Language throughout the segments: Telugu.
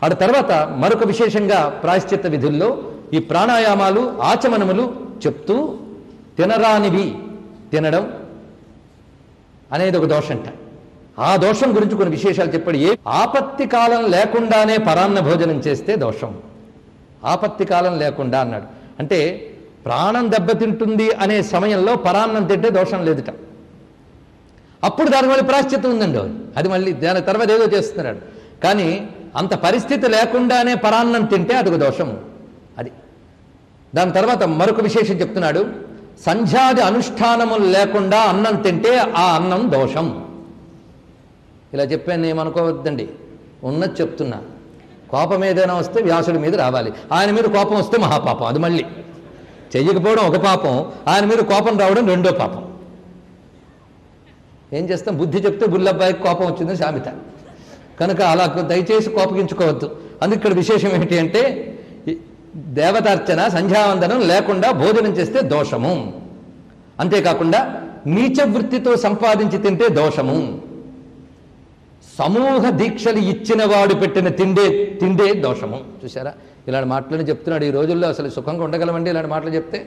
ఆడ తర్వాత మరొక విశేషంగా ప్రాయశ్చిత్త విధుల్లో ఈ ప్రాణాయామాలు ఆచమనములు చెప్తూ తినరానివి తినడం అనేది ఒక దోషంట. ఆ దోషం గురించి కొన్ని విశేషాలు చెప్పాడు. ఏ ఆపత్తి కాలం లేకుండానే పరాన్న భోజనం చేస్తే దోషం. ఆపత్తి కాలం లేకుండా అన్నాడు అంటే ప్రాణం దెబ్బతింటుంది అనే సమయంలో పరాన్నం తింటే దోషం లేదుట. అప్పుడు దాని మళ్ళీ ప్రాశ్చిత్తం ఉందండి. అది మళ్ళీ దాని తర్వాత ఏదో చేస్తున్నాడు. కానీ అంత పరిస్థితి లేకుండానే పరాన్నం తింటే అదొక దోషం. అది దాని తర్వాత మరొక విశేషం చెప్తున్నాడు. సంధ్యాది అనుష్ఠానములు లేకుండా అన్నం తింటే ఆ అన్నం దోషం. ఇలా చెప్పాను ఏమనుకోవద్దండి, ఉన్నది చెప్తున్నా. కోపం ఏదైనా వస్తే వ్యాసుడి మీద రావాలి. ఆయన మీద కోపం వస్తే మహాపాపం. అది మళ్ళీ చెయ్యకపోవడం ఒక పాపం, ఆయన మీద కోపం రావడం రెండో పాపం. ఏం చేస్తాం, బుద్ధి చెప్తే బుల్లబ్బాయికి కోపం వచ్చిందని సామెత. కనుక అలా దయచేసి కోపగించుకోవద్దు. అందుకు ఇక్కడ విశేషం ఏంటి అంటే దేవతార్చన సంధ్యావందనం లేకుండా భోజనం చేస్తే దోషము. అంతేకాకుండా నీచ వృత్తితో సంపాదించి తింటే దోషము. సమూహ దీక్షలు ఇచ్చిన వాడు పెట్టిన తిండే దోషము. చూసారా, ఇలాంటి మాటలను చెప్తున్నాడు. ఈ రోజుల్లో అసలు సుఖంగా ఉండగలమండి ఇలాంటి మాటలు చెప్తే?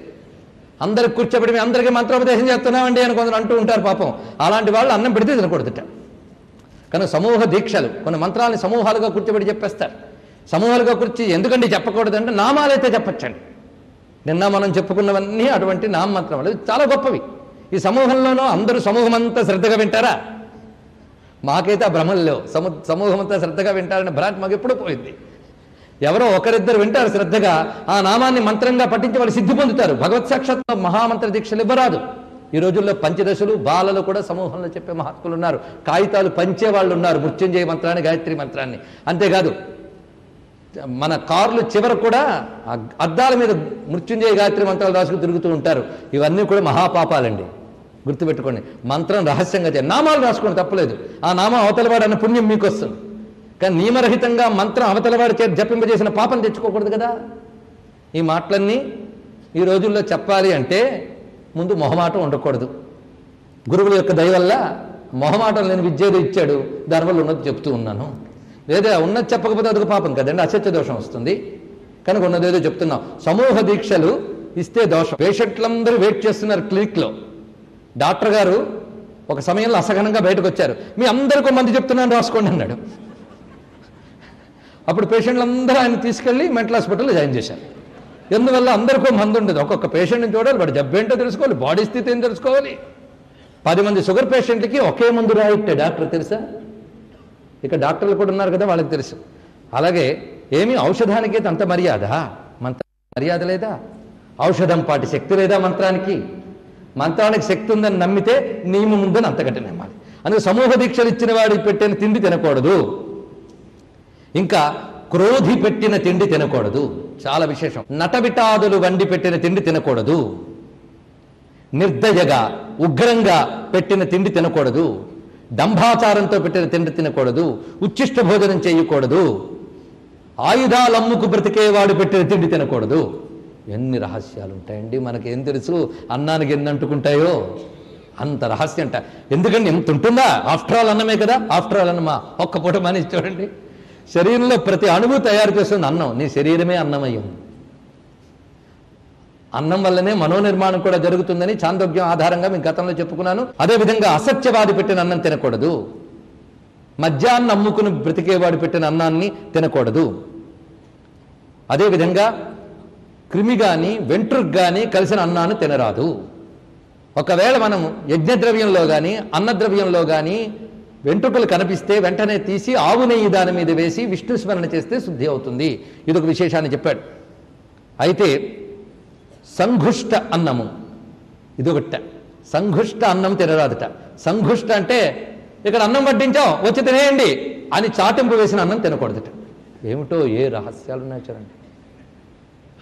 అందరికి కూర్చోబెట్టి మేము అందరికీ మంత్రోపదేశం చేస్తున్నామండి అని కొందరు అంటూ ఉంటారు. పాపం అలాంటి వాళ్ళు అన్నం పెడితే తినకూడదుట. కానీ సమూహ దీక్షలు కొన్ని మంత్రాలని సమూహాలుగా కూర్చోబెట్టి చెప్పేస్తారు. సమూహాలుగా కూర్చి ఎందుకండి చెప్పకూడదంటే నామాలైతే చెప్పచ్చండి. నిన్న మనం చెప్పుకున్నవన్నీ అటువంటి నామమంత్రములు చాలా గొప్పవి. ఈ సమూహంలోనూ అందరూ సమూహం అంతా శ్రద్ధగా వింటారా? మాకైతే ఆ భ్రమలు లేవు. సమూహం అంతా శ్రద్ధగా వింటారని భ్రాంతి మాకు ఎప్పుడూ పోయింది. ఎవరో ఒకరిద్దరు వింటారు శ్రద్ధగా, ఆ నామాన్ని మంత్రంగా పఠించి వాళ్ళు సిద్ధి పొందుతారు. భగవత్ సాక్షాత్ మహామంత్ర దీక్షలు ఇవ్వరాదు. ఈ రోజుల్లో పంచదశలు బాలలు కూడా సమూహంలో చెప్పే మహాత్ములు ఉన్నారు. కాగితాలు పంచే వాళ్ళు ఉన్నారు, మృత్యుంజయ మంత్రాన్ని గాయత్రి మంత్రాన్ని. అంతేకాదు మన కార్లు చివర కూడా అద్దాల మీద మృత్యుంజయ గాయత్రి మంత్రాలు రాసుకు తిరుగుతూ ఉంటారు. ఇవన్నీ కూడా మహాపాపాలండి, గుర్తుపెట్టుకోండి. మంత్రం రహస్యంగా చేయండి, నామాలు రాసుకోండి, తప్పలేదు. ఆ నామం అవతలవాడు అన్న పుణ్యం మీకు వస్తుంది. కానీ నియమరహితంగా మంత్రం అవతలవాడి చేతి జపింపజేసిన పాపం తెచ్చుకోకూడదు కదా. ఈ మాటలన్నీ ఈ రోజుల్లో చెప్పాలి అంటే ముందు మొహమాటం ఉండకూడదు. గురువుల యొక్క దయ వల్ల మొహమాటం లేని విద్యేదో ఇచ్చాడు, దానివల్ల ఉన్నది చెప్తూ ఉన్నాను. లేదా ఉన్నది చెప్పకపోతే అదొక పాపం కదండి, అసత్య దోషం వస్తుంది. కనుక ఉన్నదేదో చెప్తున్నాం. సమూహ దీక్షలు ఇస్తే దోషం. పేషెంట్లందరూ వెయిట్ చేస్తున్నారు క్లినిక్లో. డాక్టర్ గారు ఒక సమయంలో అసహనంగా బయటకు వచ్చారు. మీ అందరికీ మంది చెప్తున్నాను రాసుకోండి అన్నాడు. అప్పుడు పేషెంట్లందరూ ఆయన తీసుకెళ్ళి మెంటల్ హాస్పిటల్లో జాయిన్ చేశారు. ఎందువల్ల అందరికీ మంది ఉండదు. ఒక్కొక్క పేషెంట్ని చూడాలి, వాడు జబ్బేంటో తెలుసుకోవాలి, బాడీ స్థితి ఏం తెలుసుకోవాలి. 10 మంది షుగర్ పేషెంట్లకి ఒకే మందు రాయిట్టే డాక్టర్, తెలుసా? ఇక డాక్టర్లు కూడా ఉన్నారు కదా, వాళ్ళకి తెలుసు. అలాగే ఏమి ఔషధానికి అంత మర్యాద, మంత్ర మర్యాద లేదా? ఔషధం పాటి శక్తి లేదా మంత్రానికి? మంత్రానికి శక్తి ఉందని నమ్మితే నియమం ఉందని అంతకంటే నమ్మాలి. అందుకే సమూహ దీక్షలు ఇచ్చిన వాడికి పెట్టిన తిండి తినకూడదు. ఇంకా క్రోధి పెట్టిన తిండి తినకూడదు, చాలా విశేషం. నటవిటాదులు వండి పెట్టిన తిండి తినకూడదు. నిర్దయగా ఉగ్రంగా పెట్టిన తిండి తినకూడదు. దంభాచారంతో పెట్టిన తిండి తినకూడదు. ఉచ్చిష్ట భోజనం చేయకూడదు. ఆయుధాలు అమ్ముకు బ్రతికేవాడు పెట్టిన తిండి తినకూడదు. ఎన్ని రహస్యాలు ఉంటాయండి, మనకేం తెలుసు అన్నానికి ఎన్ని అంటుకుంటాయో అంత రహస్యం అంట. ఎందుకంటే ఎంత ఉంటుందా? ఆఫ్టర్ ఆల్ అన్నమే కదా. ఆఫ్టర్ ఆల్ అన్నమా ఒక్క పూట మానేసి చూడండి. శరీరంలో ప్రతి అణువు తయారు చేస్తుంది అన్నం. నీ శరీరమే అన్నమయం. అన్నం వల్లనే మనోనిర్మాణం కూడా జరుగుతుందని చాందోగ్యం ఆధారంగా మీకు గతంలో చెప్పుకున్నాను. అదేవిధంగా అసత్యవాది పెట్టిన అన్నం తినకూడదు. మద్యాన్ని అమ్ముకుని బ్రతికేవాడు పెట్టిన అన్నాన్ని తినకూడదు. అదేవిధంగా క్రిమి కానీ వెంట్రుకు కానీ కలిసిన అన్నాన్ని తినరాదు. ఒకవేళ మనం యజ్ఞద్రవ్యంలో కానీ అన్నద్రవ్యంలో కానీ వెంట్రుకలు కనిపిస్తే వెంటనే తీసి ఆవు నెయ్యి దాని మీద వేసి విష్ణు స్మరణ చేస్తే శుద్ధి అవుతుంది. ఇదొక విశేషాన్ని చెప్పాడు. అయితే సంఘుష్ట అన్నము ఇదొకట. సంఘుష్ట అన్నం తినరాదుట. సంఘుష్ట అంటే ఇక్కడ అన్నం వడ్డించాం వచ్చి తినేయండి అని చాటింపు వేసిన అన్నం తినకూడదుట. ఏమిటో ఏ రహస్యాలు ఉన్నాయి చూడండి.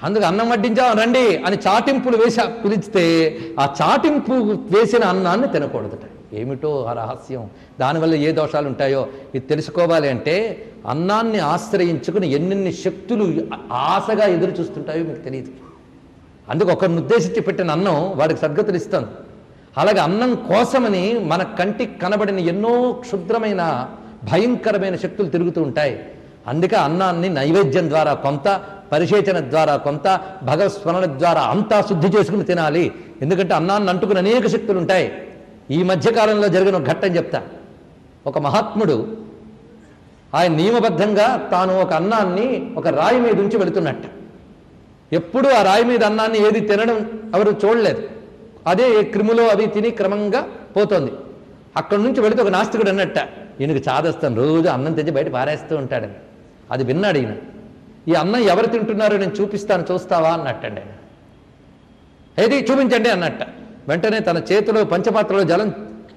అందుకు అన్నం వడ్డించాం రండి అని చాటింపులు వేసి పిలిస్తే ఆ చాటింపు వేసిన అన్నాన్ని తినకూడదుట. ఏమిటో ఆ రహస్యం. దానివల్ల ఏ దోషాలు ఉంటాయో ఇది తెలుసుకోవాలి అంటే అన్నాన్ని ఆశ్రయించుకుని ఎన్నెన్ని శక్తులు ఆశగా ఎదురు చూస్తుంటాయో మీకు తెలియదు. అందుకు ఒకరిని ఉద్దేశించి పెట్టిన అన్నం వాడికి సద్గతులు ఇస్తాను. అలాగే అన్నం కోసమని మన కంటికి కనబడిన ఎన్నో క్షుద్రమైన భయంకరమైన శక్తులు తిరుగుతూ ఉంటాయి. అందుకే అన్నాన్ని నైవేద్యం ద్వారా కొంత, పరిశేచన ద్వారా కొంత, భగవత్స్మరణ ద్వారా అంతా శుద్ధి చేసుకుని తినాలి. ఎందుకంటే అన్నాన్ని అంటుకుని అనేక శక్తులు ఉంటాయి. ఈ మధ్యకాలంలో జరిగిన ఒక ఘట్టం చెప్తా. ఒక మహాత్ముడు ఆయన నియమబద్ధంగా తాను ఒక అన్నాన్ని ఒక రాయి మీద ఉంచి వెళుతున్నట్ట. ఎప్పుడూ ఆ రాయి మీద అన్నాన్ని ఏది తినడం ఎవరు చూడలేదు. అదే క్రిములో అవి తిని క్రమంగా పోతోంది. అక్కడి నుంచి వెళితే ఒక నాస్తికుడు అన్నట్ట, ఈయనకు చాదస్తాను, రోజు అన్నం తెచ్చి బయట పారేస్తూ ఉంటాడని. అది విన్నాడు ఈయన. ఈ అన్నం ఎవరు తింటున్నారో నేను చూపిస్తాను, చూస్తావా అన్నట్టండి ఆయన. ఏది చూపించండి అన్నట్ట. వెంటనే తన చేతిలో పంచపాత్రలో జలం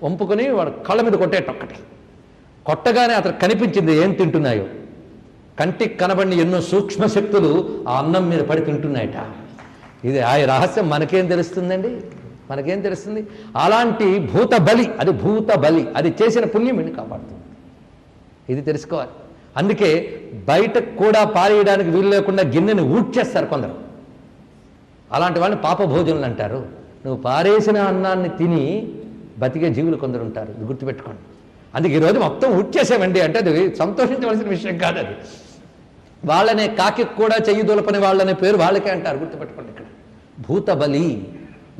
వంపుకొని వాడు కళ్ళ మీద కొట్టేటొక్కటి. కొట్టగానే అతను కనిపించింది ఏం తింటున్నాయో. కంటికి కనబడిన ఎన్నో సూక్ష్మ శక్తులు ఆ అన్నం మీద పడి తింటున్నాయట. ఇది ఆ రహస్యం మనకేం తెలుస్తుందండి? మనకేం తెలుస్తుంది? అలాంటి భూత బలి, అది భూత బలి, అది చేసిన పుణ్యం వీడిని కాపాడుతుంది. ఇది తెలుసుకోవాలి. అందుకే బయటకు కూడా పారేయడానికి వీలు లేకుండా గిన్నెని ఊడ్చేస్తారు కొందరు. అలాంటి వాళ్ళని పాపభోజనులు అంటారు. నువ్వు పారేసిన అన్నాన్ని తిని బతికే జీవులు కొందరు ఉంటారు. ఇది గుర్తుపెట్టుకోండి. అందుకే ఈరోజు మొత్తం ఊడ్చేసామండి అంటే అది సంతోషించవలసిన విషయం కాదు. అది వాళ్ళనే కాకి కూడా చెయ్యి దొలపని వాళ్ళనే పేరు వాళ్ళకే అంటారు. గుర్తుపెట్టుకోండి. ఇక్కడ భూత బలి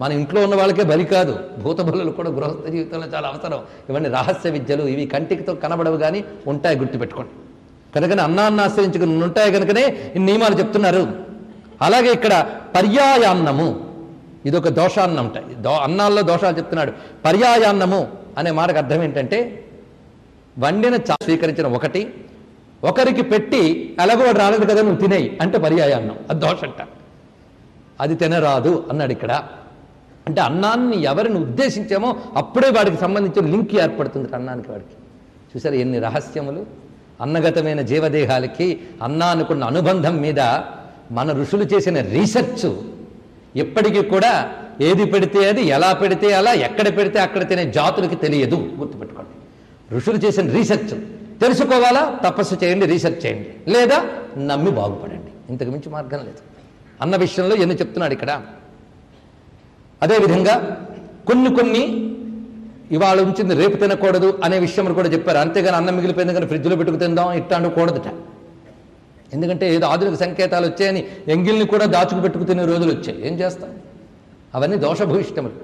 మన ఇంట్లో ఉన్న వాళ్ళకే బలి కాదు, భూత బలులు కూడా గృహస్థ జీవితంలో చాలా అవసరం. ఇవన్నీ రహస్య విద్యలు, ఇవి కంటికితో కనబడవు కానీ ఉంటాయి. గుర్తుపెట్టుకోండి. కనుకనే అన్నాన్ని ఆశ్రయించుకుని ఉంటాయి కనుకనే ఈ నియమాలు చెప్తున్నారు. అలాగే ఇక్కడ పర్యాయాన్నము, ఇదొక దోషాన్నం ఉంటాయి. అన్నాల్లో దోషాలు చెప్తున్నాడు. పర్యాయాన్నము అనే మాటకు అర్థం ఏంటంటే వండిన స్వీకరించిన ఒకటి ఒకరికి పెట్టి అలాగో వాడు రాలేదు కదా నువ్వు తినేయి అంటే పర్యాయాన్నం, అది దోషంట. అది తినరాదు అన్నాడు ఇక్కడ. అంటే అన్నాన్ని ఎవరిని ఉద్దేశించామో అప్పుడే వాడికి సంబంధించిన లింక్ ఏర్పడుతుంది అన్నానికి. వాడికి చూసారు ఎన్ని రహస్యములు. అన్నగతమైన జీవదేహాలకి అన్నానుకున్న అనుబంధం మీద మన ఋషులు చేసిన రీసెర్చ్ ఎప్పటికీ కూడా ఏది పెడితే అది, ఎలా పెడితే అలా, ఎక్కడ పెడితే అక్కడ తినే జాతులకి తెలియదు. గుర్తుపెట్టుకోండి. ఋషులు చేసిన రీసెర్చ్ తెలుసుకోవాలా? తపస్సు చేయండి, రీసెర్చ్ చేయండి, లేదా నమ్మి బాగుపడండి. ఇంతకు మించి మార్గం లేదు. అన్న విషయంలో ఎన్ని చెప్తున్నాడు ఇక్కడ. అదేవిధంగా కొన్ని ఇవాళ ఉంచింది రేపు తినకూడదు అనే విషయం కూడా చెప్పారు. అంతేగాని అన్నం మిగిలిపోయింది కానీ ఫ్రిడ్జ్లో పెట్టుకు తిందాం ఇట్లా కూడదుట. ఎందుకంటే ఏదో ఆధునిక సంకేతాలు వచ్చాయని ఎంగిల్ని కూడా దాచుకు పెట్టుకు తినే రోజులు వచ్చాయి. ఏం చేస్తాం? అవన్నీ దోషభూయిష్టములు.